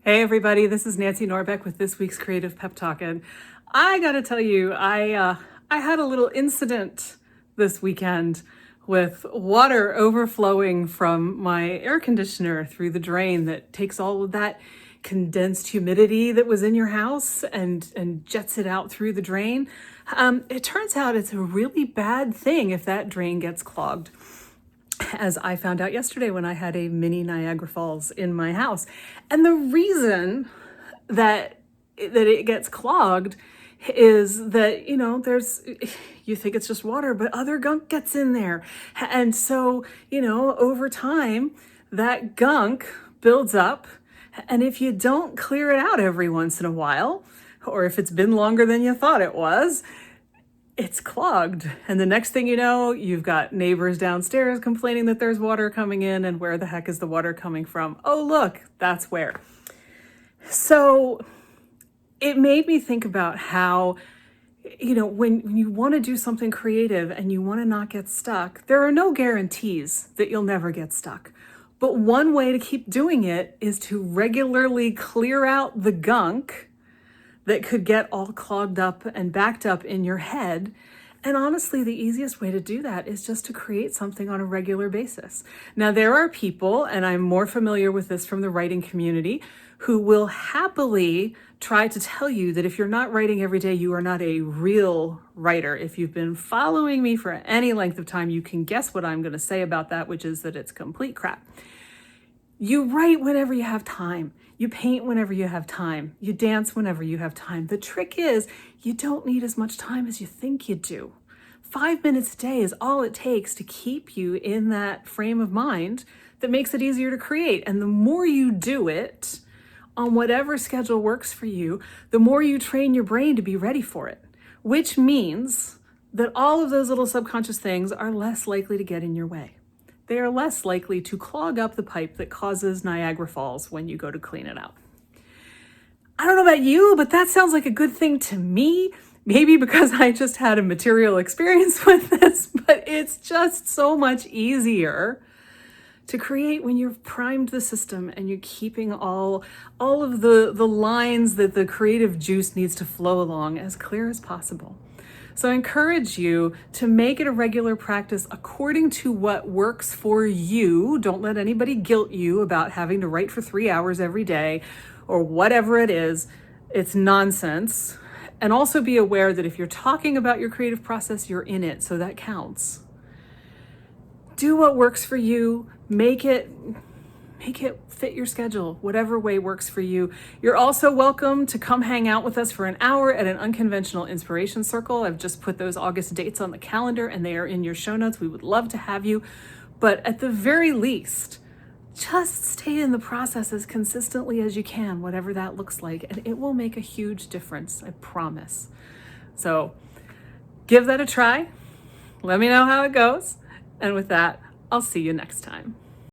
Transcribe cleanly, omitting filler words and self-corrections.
Hey everybody, this is Nancy Norbeck with this week's Creative Pep Talk, and I gotta tell you, I had a little incident this weekend with water overflowing from my air conditioner through the drain that takes all of that condensed humidity that was in your house and jets it out through the drain. It turns out it's a really bad thing if that drain gets clogged, as I found out yesterday when I had a mini Niagara Falls in my house. And the reason that it gets clogged is that, you think it's just water, but other gunk gets in there. And so, over time, that gunk builds up. And if you don't clear it out every once in a while, or if it's been longer than you thought it was, it's clogged. And the next thing you know, you've got neighbors downstairs complaining that there's water coming in, and where the heck is the water coming from? Oh, look, that's where. So it made me think about how, when you want to do something creative and you want to not get stuck, there are no guarantees that you'll never get stuck. But one way to keep doing it is to regularly clear out the gunk that could get all clogged up and backed up in your head. And honestly, the easiest way to do that is just to create something on a regular basis. Now, there are people, and I'm more familiar with this from the writing community, who will happily try to tell you that if you're not writing every day, you are not a real writer. If you've been following me for any length of time, you can guess what I'm going to say about that, which is that it's complete crap. You write whenever you have time. You paint whenever you have time. You dance whenever you have time. The trick is you don't need as much time as you think you do. 5 minutes a day is all it takes to keep you in that frame of mind that makes it easier to create. And the more you do it on whatever schedule works for you, the more you train your brain to be ready for it, which means that all of those little subconscious things are less likely to get in your way. They are less likely to clog up the pipe that causes Niagara Falls when you go to clean it out. I don't know about you, but that sounds like a good thing to me. Maybe because I just had a material experience with this, but it's just so much easier to create when you've primed the system and you're keeping all of the lines that the creative juice needs to flow along as clear as possible. So I encourage you to make it a regular practice according to what works for you. Don't let anybody guilt you about having to write for 3 hours every day or whatever it is. It's nonsense. And also be aware that if you're talking about your creative process, you're in it, so that counts. Do what works for you. Make it fit your schedule, whatever way works for you. You're also welcome to come hang out with us for an hour at an unconventional inspiration circle. I've just put those August dates on the calendar and they are in your show notes. We would love to have you. But at the very least, just stay in the process as consistently as you can, whatever that looks like, and it will make a huge difference, I promise. So give that a try. Let me know how it goes. And with that, I'll see you next time.